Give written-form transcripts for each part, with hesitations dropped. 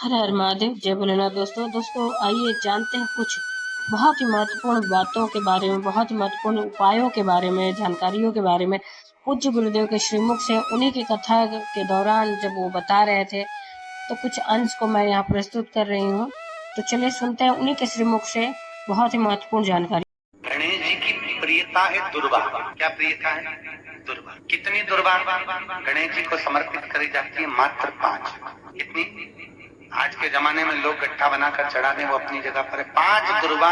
हर हर महादेव, जय भोलेनाथ। दोस्तों आइए जानते हैं कुछ बहुत ही महत्वपूर्ण बातों के बारे में, बहुत ही महत्वपूर्ण उपायों के बारे में, जानकारियों के बारे में। पूज्य गुरुदेव के श्रीमुख से उन्हीं की कथा के दौरान जब वो बता रहे थे, तो कुछ अंश को मैं यहाँ प्रस्तुत कर रही हूँ। तो चलिए सुनते हैं उन्हीं के श्रीमुख से बहुत ही महत्वपूर्ण जानकारी। गणेश जी की प्रियता है दुर्वा। क्या प्रियता है? दुर्वा। कितनी दुर्वा गणेश जी को समर्पित करी जाती है? मात्र 5। कितनी? आज के जमाने में लोग गट्ठा बनाकर चढ़ा दें, वो अपनी जगह पर है। 5 दुर्वा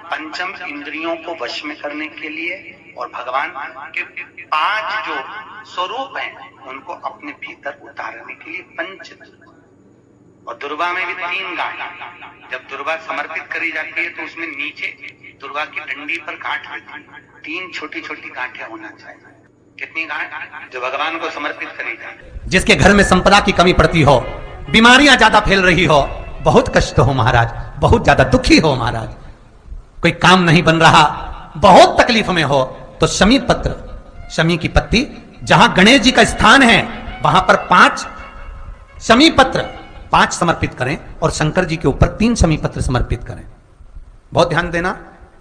पंचम इंद्रियों को वश में करने के लिए, और भगवान के 5 जो स्वरूप हैं उनको अपने भीतर उतारने के लिए पंच। और दुर्वा में भी 3 गांठ। जब दुर्वा समर्पित करी जाती है तो उसमें नीचे दुर्वा की डंडी पर गांठ रहती है। 3 छोटी छोटी गांठें होना चाहिए। कितनी गांठ? जो भगवान को समर्पित करी जाए। जिसके घर में संपदा की कमी पड़ती हो, बीमारियां ज्यादा फैल रही हो, बहुत कष्ट हो महाराज, बहुत ज्यादा दुखी हो महाराज, कोई काम नहीं बन रहा, बहुत तकलीफ में हो, तो शमी पत्र, शमी की पत्ती, जहां गणेश जी का स्थान है वहां पर 5 शमी पत्र 5 समर्पित करें, और शंकर जी के ऊपर 3 शमी पत्र समर्पित करें। बहुत ध्यान देना,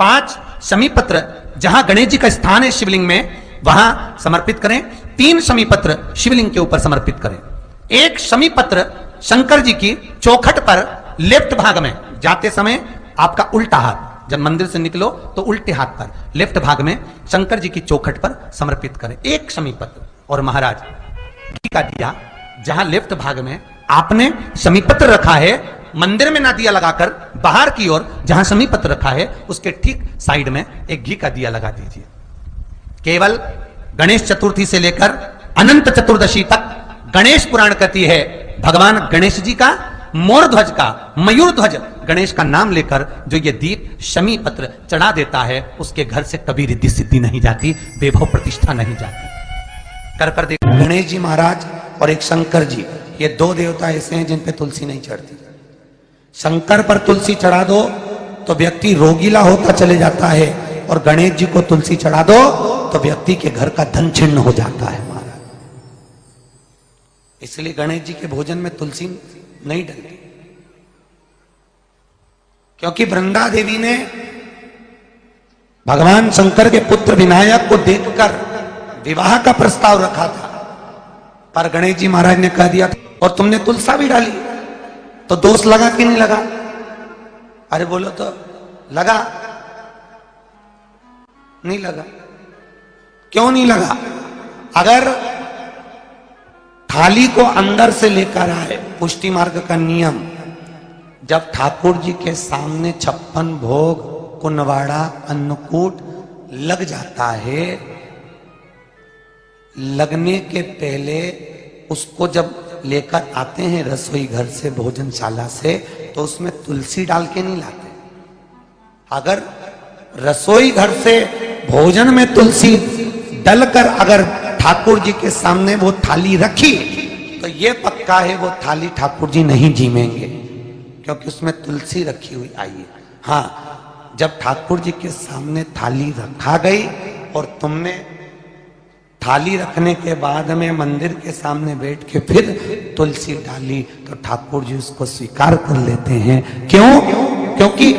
5 शमी पत्र जहां गणेश जी का स्थान है शिवलिंग में, वहां समर्पित करें। 3 शमी पत्र शिवलिंग के ऊपर समर्पित करें। 1 शमी पत्र शंकर जी की चौखट पर लेफ्ट भाग में, जाते समय आपका उल्टा हाथ, जब मंदिर से निकलो तो उल्टे हाथ पर लेफ्ट भाग में शंकर जी की चौखट पर समर्पित करें 1 शमी पत्र। और महाराज घी का दिया जहां लेफ्ट भाग में आपने शमी पत्र रखा है, मंदिर में ना दिया लगाकर बाहर की ओर जहां शमी पत्र रखा है उसके ठीक साइड में एक घी का दिया लगा दीजिए। केवल गणेश चतुर्थी से लेकर अनंत चतुर्दशी तक गणेश पुराण कहती है, भगवान गणेश जी का, मोर ध्वज का, मयूर ध्वज गणेश का नाम लेकर जो ये दीप शमी पत्र चढ़ा देता है, उसके घर से कभी रिद्धि सिद्धि नहीं जाती, वैभव प्रतिष्ठा नहीं जाती। कर देखो, गणेश जी महाराज और एक शंकर जी, ये 2 देवता ऐसे हैं जिन पे तुलसी नहीं चढ़ती। शंकर पर तुलसी चढ़ा दो तो व्यक्ति रोगीला होता चले जाता है, और गणेश जी को तुलसी चढ़ा दो तो व्यक्ति के घर का धन छिन्न हो जाता है महाराज। इसलिए गणेश जी के भोजन में तुलसी नहीं डलती, क्योंकि वृंदा देवी ने भगवान शंकर के पुत्र विनायक को देखकर विवाह का प्रस्ताव रखा था, पर गणेश जी महाराज ने कह दिया, और तुमने तुलसा भी डाली, तो दोष लगा कि नहीं लगा? अरे बोलो तो, लगा? नहीं लगा। क्यों नहीं लगा? अगर थाली को अंदर से लेकर आए, पुष्टि मार्ग का नियम, जब ठाकुर जी के सामने 56 भोग, कुनवाड़ा, अन्नकूट लग जाता है, लगने के पहले उसको जब लेकर आते हैं रसोई घर से, भोजनशाला से, तो उसमें तुलसी डाल के नहीं लाते। अगर रसोई घर से भोजन में तुलसी डलकर अगर ठाकुर जी के सामने वो थाली रखी, तो ये पक्का है वो थाली ठाकुर जी नहीं जीमेंगे, क्योंकि उसमें तुलसी रखी हुई आई है। हाँ, जब ठाकुर जी के सामने थाली रखा गई और तुमने थाली रखने के बाद में मंदिर के सामने बैठ के फिर तुलसी डाली, तो ठाकुर जी उसको स्वीकार कर लेते हैं। क्यों? क्योंकि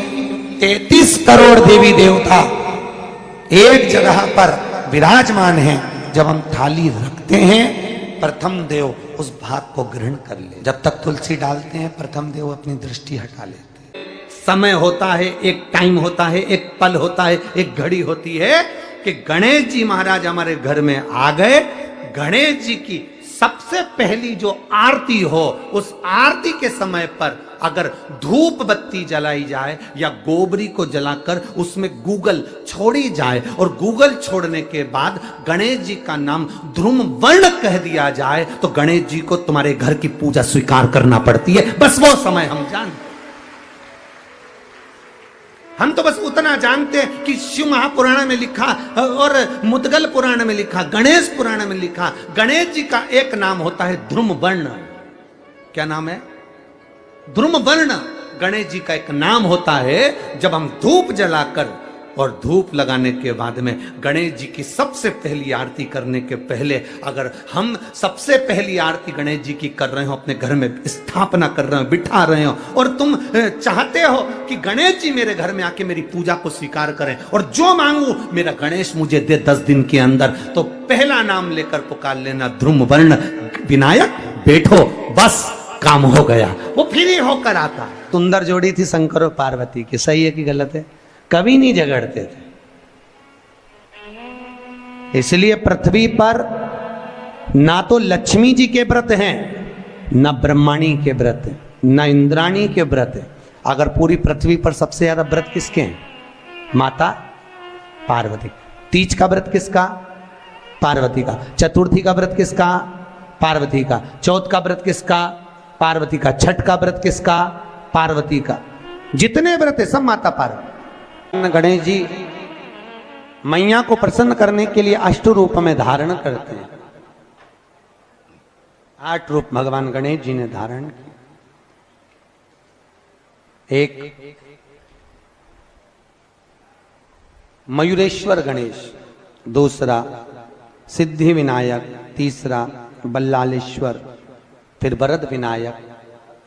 33 करोड़ देवी देवता एक जगह पर विराजमान हैं। जब हम थाली रखते हैं, प्रथम देव उस भाग को ग्रहण कर ले। जब तक तुलसी डालते हैं, प्रथम देव अपनी दृष्टि हटा लेते हैं। समय होता है, एक टाइम होता है, एक पल होता है, एक घड़ी होती है कि गणेश जी महाराज हमारे घर में आ गए। गणेश जी की सबसे पहली जो आरती हो, उस आरती के समय पर अगर धूप बत्ती जलाई जाए या गोबरी को जलाकर उसमें गूगल छोड़ी जाए, और गूगल छोड़ने के बाद गणेश जी का नाम ध्रुम वर्ण कह दिया जाए, तो गणेश जी को तुम्हारे घर की पूजा स्वीकार करना पड़ती है। बस वो समय हम जानते, हम तो बस उतना जानते हैं कि शिव महापुराण में लिखा और मुद्गल पुराण में लिखा, गणेश पुराण में लिखा, गणेश जी का एक नाम होता है ध्रुम वर्ण। क्या नाम है? ध्रुम वर्ण गणेश जी का एक नाम होता है। जब हम धूप जलाकर और धूप लगाने के बाद में गणेश जी की सबसे पहली आरती करने के पहले अगर हम सबसे पहली आरती गणेश जी की कर रहे हो, अपने घर में स्थापना कर रहे हो, बिठा रहे हो, और तुम चाहते हो कि गणेश जी मेरे घर में आके मेरी पूजा को स्वीकार करें और जो मांगू मेरा गणेश मुझे दे 10 दिन के अंदर, तो पहला नाम लेकर पुकार लेना ध्रुव वर्ण विनायक, बैठो, बस काम हो गया। वो फिर ही होकर आता। सुंदर जोड़ी थी शंकर और पार्वती की, सही है कि गलत है? कभी नहीं झगड़ते थे। इसलिए पृथ्वी पर ना तो लक्ष्मी जी के व्रत हैं, ना ब्रह्माणी के व्रत हैं, ना इंद्राणी के व्रत हैं। अगर पूरी पृथ्वी पर सबसे ज्यादा व्रत किसके हैं? माता पार्वती। तीज का व्रत किसका? पार्वती का। चतुर्थी का व्रत किसका? पार्वती का। चौथ का व्रत किसका? पार्वती का। छठ का व्रत किसका? पार्वती का। जितने व्रत है सब माता पार्वती। गणेश जी मैया को प्रसन्न करने के लिए 8 रूप में धारण करते हैं। 8 रूप भगवान गणेश जी ने धारण किए। एक मयूरेश्वर गणेश, दूसरा सिद्धि विनायक, तीसरा बल्लालेश्वर, फिर वरद विनायक,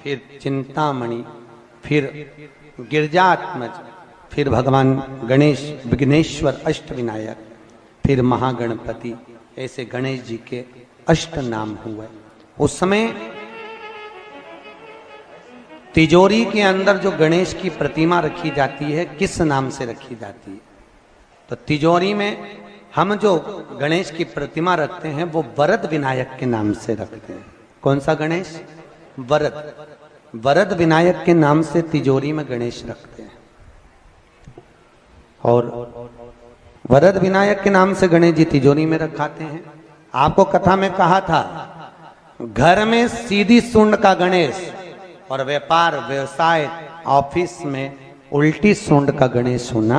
फिर चिंतामणि, फिर गिरजात्मज, फिर भगवान गणेश विघ्नेश्वर अष्ट विनायक, फिर महागणपति। ऐसे गणेश जी के 8 नाम हुए। उस समय तिजोरी के अंदर जो गणेश की प्रतिमा रखी जाती है, किस नाम से रखी जाती है? तो तिजोरी में हम जो गणेश की प्रतिमा रखते हैं वो वरद विनायक के नाम से रखते हैं। कौन सा गणेश? वरद। वरद विनायक के नाम से तिजोरी में गणेश रखते हैं। और वरद विनायक के नाम से गणेश जी तिजोरी में रखाते हैं। आपको कथा में कहा था, घर में सीधी सूंड का गणेश और व्यापार व्यवसाय ऑफिस में उल्टी सूंड का गणेश होना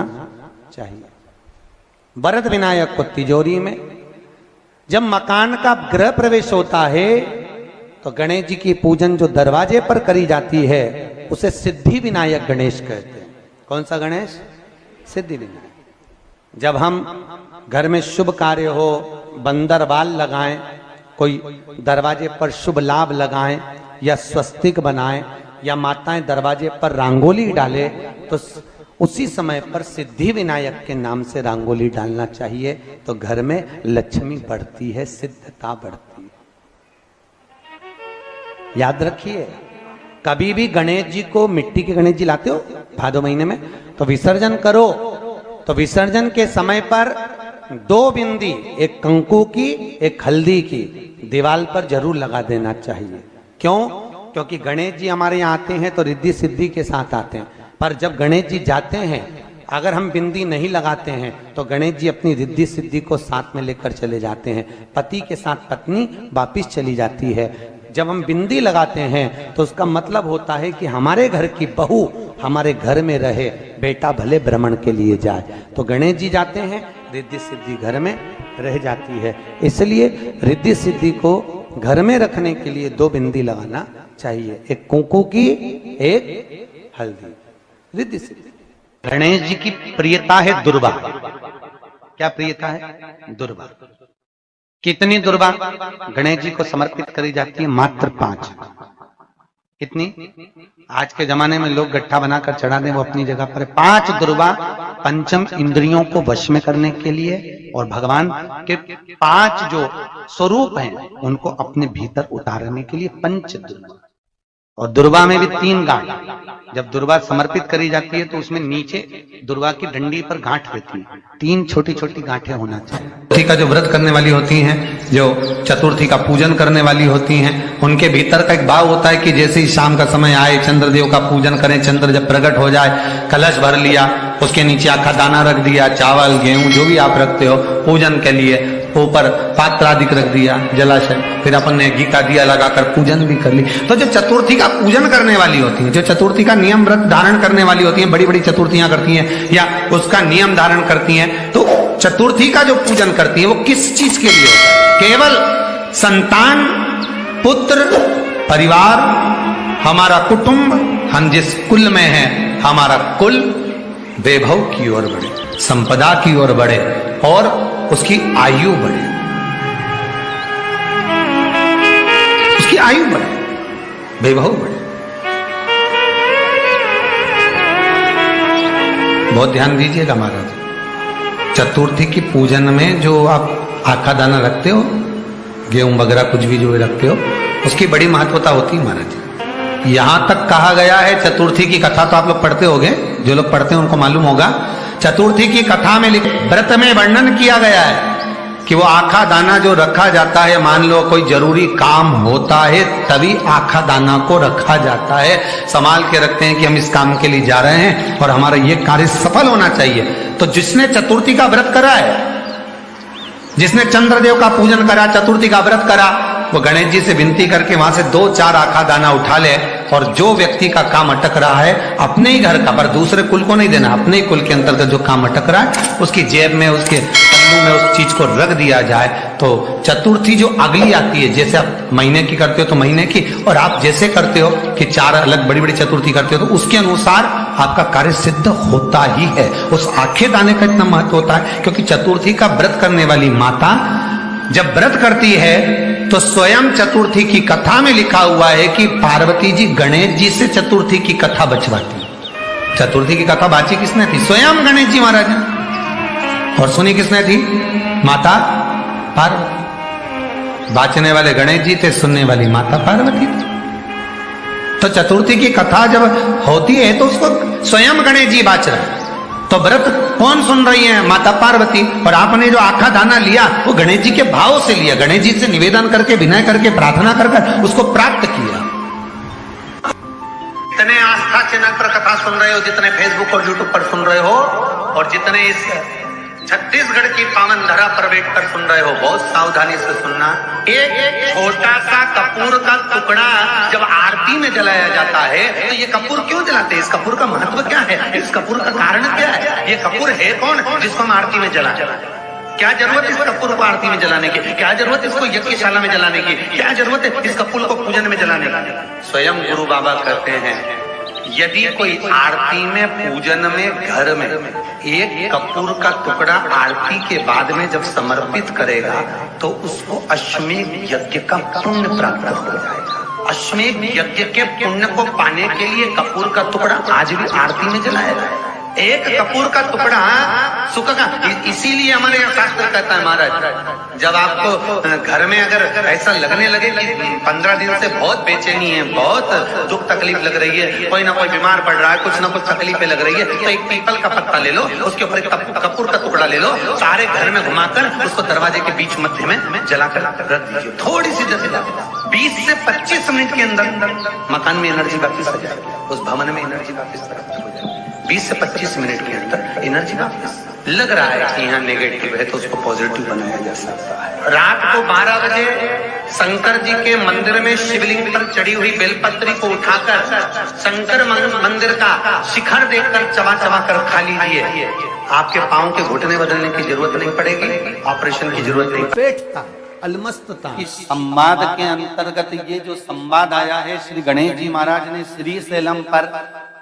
चाहिए। वरद विनायक को तिजोरी में। जब मकान का गृह प्रवेश होता है तो गणेश जी की पूजन जो दरवाजे पर करी जाती है उसे सिद्धि विनायक गणेश कहते हैं। कौन सा गणेश? सिद्धि विनायक। जब हम घर में शुभ कार्य हो, बंदर बाल लगाएं, कोई दरवाजे पर शुभ लाभ लगाएं या स्वस्तिक बनाएं या माताएं दरवाजे पर रंगोली डाले, तो उसी समय पर सिद्धि विनायक के नाम से रंगोली डालना चाहिए। तो घर में लक्ष्मी बढ़ती है, सिद्धता बढ़ती है। याद रखिए, कभी भी गणेश जी को, मिट्टी के गणेश जी लाते हो भादो महीने में, तो विसर्जन करो तो विसर्जन के समय पर 2 बिंदी, एक कंकु की एक हल्दी की, दीवार पर जरूर लगा देना चाहिए। क्यों? क्योंकि गणेश जी हमारे यहाँ आते हैं तो रिद्धि सिद्धि के साथ आते हैं, पर जब गणेश जी जाते हैं अगर हम बिंदी नहीं लगाते हैं तो गणेश जी अपनी रिद्धि सिद्धि को साथ में लेकर चले जाते हैं। पति के साथ पत्नी वापिस चली जाती है। जब हम बिंदी लगाते हैं तो उसका मतलब होता है कि हमारे घर की बहू हमारे घर में रहे, बेटा भले भ्रमण के लिए जाए। तो गणेश जी जाते हैं, रिद्धि सिद्धि घर में रह जाती है। इसलिए रिद्धि सिद्धि को घर में रखने के लिए 2 बिंदी लगाना चाहिए, एक कुंकू की, एक हल्दी। रिद्धि सिद्धि। गणेश जी की प्रियता है दुर्वा। क्या प्रियता है? दुर्वा। कितनी दुर्वा गणेश जी को समर्पित करी जाती है? मात्र 5। कितनी? आज के जमाने में लोग गट्ठा बनाकर चढ़ा दें, वो अपनी जगह पर। 5 दुर्वा पंचम इंद्रियों को वश में करने के लिए और भगवान के 5 जो स्वरूप हैं उनको अपने भीतर उतारने के लिए 5 दुर्वा। और दुर्वा में भी 3 गांठ। जब दुर्वा समर्पित करी जाती है तो उसमें नीचे दुर्वा की डंडी पर गांठ रहती है, 3 छोटी छोटी गांठें होना चाहिए। चतुर्थी का जो व्रत करने वाली होती हैं, जो चतुर्थी का पूजन करने वाली होती हैं, उनके भीतर का एक भाव होता है कि जैसे ही शाम का समय आए चंद्रदेव का पूजन करें। चंद्र जब प्रकट हो जाए, कलश भर लिया, उसके नीचे आखा दाना रख दिया, चावल गेहूं जो भी आप रखते हो पूजन के लिए, ऊपर पात्र आदि रख दिया, जलाशय, फिर अपन ने घी का दिया लगाकर पूजन भी कर ली। तो जो चतुर्थी का पूजन करने वाली होती है, जो चतुर्थी का नियम व्रत धारण करने वाली होती है, बड़ी बड़ी चतुर्थियां करती हैं या उसका नियम धारण करती हैं, तो चतुर्थी का जो पूजन करती है वो किस चीज के लिए होता है? केवल संतान, पुत्र, परिवार, हमारा कुटुंब, हम जिस कुल में हैं, हमारा कुल वैभव की ओर बढ़े, संपदा की ओर बढ़े और उसकी आयु बढ़े, उसकी आयु बढ़े, वैभव बढ़े। बहुत ध्यान दीजिएगा महाराज, चतुर्थी की पूजन में जो आप आखा दाना रखते हो, गेहूं वगैरह कुछ भी जो रखते हो, उसकी बड़ी महत्वता होती है महाराज। यहां तक कहा गया है, चतुर्थी की कथा तो आप लोग पढ़ते होंगे, जो लोग पढ़ते हैं उनको मालूम होगा। चतुर्थी की कथा में व्रत में वर्णन किया गया है कि वो आखा दाना जो रखा जाता है, मान लो कोई जरूरी काम होता है तभी आखा दाना को रखा जाता है, संभाल के रखते हैं कि हम इस काम के लिए जा रहे हैं और हमारा ये कार्य सफल होना चाहिए। तो जिसने चतुर्थी का व्रत करा है, जिसने चंद्रदेव का पूजन करा, चतुर्थी का व्रत करा, वो गणेश जी से विनती करके वहां से 2-4 आखा दाना उठा ले, और जो व्यक्ति का काम अटक रहा है अपने ही घर का, पर दूसरे कुल को नहीं देना, अपने ही कुल के अंतर्गत जो काम अटक रहा है उसकी जेब में, उसके पन्नू में उस चीज को रख दिया जाए। तो चतुर्थी जो अगली आती है, जैसे आप महीने की करते हो तो महीने की, और आप जैसे करते हो कि 4 अलग बड़ी बड़ी चतुर्थी करते हो तो उसके अनुसार आपका कार्य सिद्ध होता ही है। उस आखे दाने का इतना महत्व होता है क्योंकि चतुर्थी का व्रत करने वाली माता जब व्रत करती है तो स्वयं चतुर्थी की कथा में लिखा हुआ है कि पार्वती जी गणेश जी से चतुर्थी की कथा बचवाती। चतुर्थी की कथा बाची किसने थी? स्वयं गणेश जी महाराज ने। और सुनी किसने थी? माता पार्वती। बाचने वाले गणेश जी थे, सुनने वाली माता पार्वती थी। तो चतुर्थी की कथा जब होती है तो उसको स्वयं गणेश जी बाच रहे हैं। तो व्रत कौन सुन रही है? माता पार्वती। और आपने जो आखा दाना लिया वो गणेश जी के भाव से लिया, गणेश जी से निवेदन करके, विनय करके, प्रार्थना कर उसको प्राप्त किया। जितने आस्था चैनल पर कथा सुन रहे हो, जितने फेसबुक और यूट्यूब पर सुन रहे हो, और जितने इस छत्तीसगढ़ की पावन धरा पर बैठकर सुन रहे हो, बहुत सावधानी से सुनना। एक छोटा सा कपूर का टुकड़ा जब आरती में जलाया जाता है तो ये कपूर क्यों जलाते हैं? इस कपूर का महत्व क्या है? इस कपूर का कारण क्या है? ये कपूर है कौन जिसको हम आरती में जला? क्या जरूरत इस कपूर को आरती में जलाने की? क्या जरूरत इसको यज्ञशाला में जलाने की? क्या जरूरत है इस कपूर को पूजन में जलाने की? स्वयं गुरु बाबा कहते हैं, यदि कोई आरती में, पूजन में, घर में एक कपूर का टुकड़ा आरती के बाद में जब समर्पित करेगा तो उसको अश्वमेध यज्ञ का पुण्य प्राप्त हो जाएगा। अश्वमेध यज्ञ के पुण्य को पाने के लिए कपूर का टुकड़ा आज भी आरती में जलाया जाए। एक कपूर का टुकड़ा सुख का, इसीलिए हमारे यहाँ शास्त्र कहता है महाराज, जब आपको घर में अगर ऐसा लगने लगे कि 15 दिन से बहुत बेचैनी है, बहुत दुख तकलीफ लग रही है, कोई ना कोई बीमार पड़ रहा है, कुछ ना कुछ तकलीफें लग रही है, तो एक पीपल का पत्ता ले लो, उसके ऊपर एक कपूर का टुकड़ा ले लो, सारे घर में घुमाकर उसको दरवाजे के बीच मध्य में जलाकर रख दीजिए। थोड़ी सी जला 20 से 25 मिनट के अंदर मकान में एनर्जी वापिस आ जाएगी, उस भवन में एनर्जी वापिस हो जाएगी। 20 से 25 मिनट के अंदर एनर्जी वापस। लग रहा है कि यहाँ नेगेटिव है तो उसको पॉजिटिव बनाया जा सकता है। रात को 12 बजे शंकर जी के मंदिर में शिवलिंग पर चढ़ी हुई बेलपत्री को उठाकर शंकर मंदिर का शिखर देखकर चबा चबा कर खा लीजिए। आपके पांव के घुटने बदलने की जरूरत नहीं पड़ेगी, ऑपरेशन की जरूरत नहीं। पेटता, अलमस्तता। इस संवाद के अंतर्गत ये जो संवाद आया है, श्री गणेश जी महाराज ने श्री शैलम पर,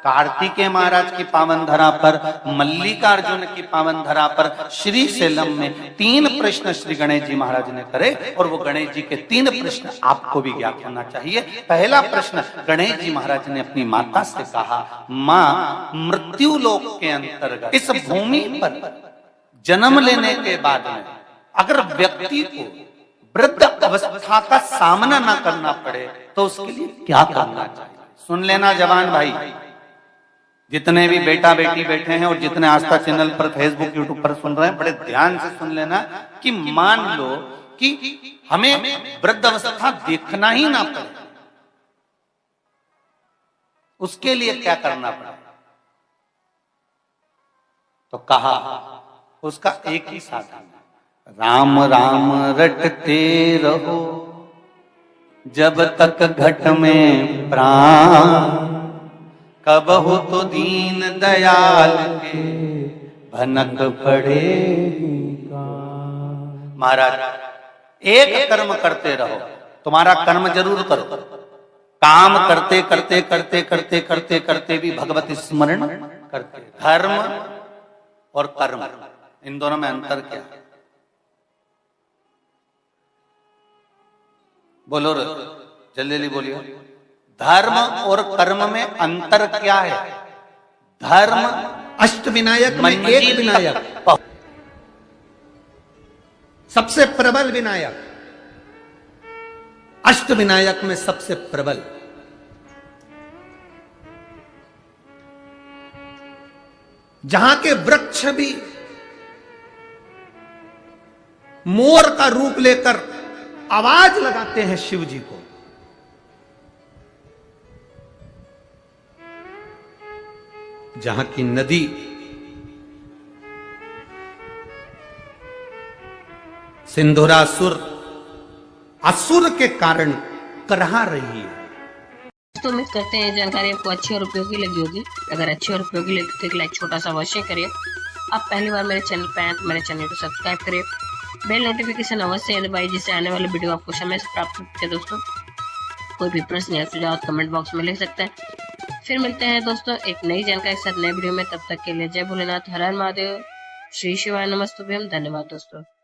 कार्तिकेय महाराज की पावन धरा पर, मल्लिकार्जुन की पावन धरा पर, श्री शैलम में 3 प्रश्न श्री गणेश जी महाराज ने करे, और वो गणेश जी के 3 प्रश्न आपको भी ज्ञात होना चाहिए। पहला प्रश्न गणेश जी महाराज ने अपनी माता से कहा, माँ, मृत्यु लोक के अंतर्गत इस भूमि पर जन्म लेने के बाद में अगर व्यक्ति को वृद्ध अवस्था का सामना न करना पड़े तो उसके लिए क्या करना चाहिए? सुन लेना जवान भाई, जितने भी बेटा बेटी बैठे हैं और जितने आस्था चैनल पर, फेसबुक, यूट्यूब पर सुन रहे हैं, बड़े ध्यान से सुन लेना कि मान लो कि हमें वृद्ध अवस्था देखना ही ना पड़े, उसके लिए क्या करना पड़े? तो कहा उसका एक ही साधन, राम राम रटते रहो जब तक घट में प्राण, कब हो तो दीन दयाल के भनक पड़ेगा। महाराज, एक कर्म करते रहो, तुम्हारा कर्म जरूर करो, काम करते करते करते करते करते करते भी भगवत स्मरण करते। धर्म और कर्म, इन दोनों में अंतर क्या है? बोलो रे, जल्दी जल्दी बोलिए। धर्म और कर्म में अंतर क्या है? धर्म अष्ट विनायक में एक विनायक, सबसे प्रबल विनायक, अष्ट विनायक में सबसे प्रबल। जहां के वृक्ष भी मोर का रूप लेकर आवाज लगाते हैं शिव जी को, जहां की नदी सिंधुरासुर असुर के कारण करहा रही है। तो उम्मीद करते हैं जानकारी आपको अच्छी और उपयोगी लगी होगी। अगर अच्छी और उपयोगी लगी तो एक लाइक छोटा सा अवश्य करिए। आप पहली बार मेरे चैनल पे आए तो मेरे चैनल को सब्सक्राइब करिए, बेल नोटिफिकेशन अवश्य दबाइए जिससे आने वाले वीडियो आपको समय से प्राप्त होते हैं। दोस्तों कोई भी प्रश्न या सुझाव कमेंट बॉक्स में लिख सकते हैं। फिर मिलते हैं दोस्तों एक नई जानकारी के साथ नए वीडियो में। तब तक के लिए जय भोलेनाथ, हर हर महादेव, श्री शिवाय नमस्तुभ्यम। धन्यवाद दोस्तों।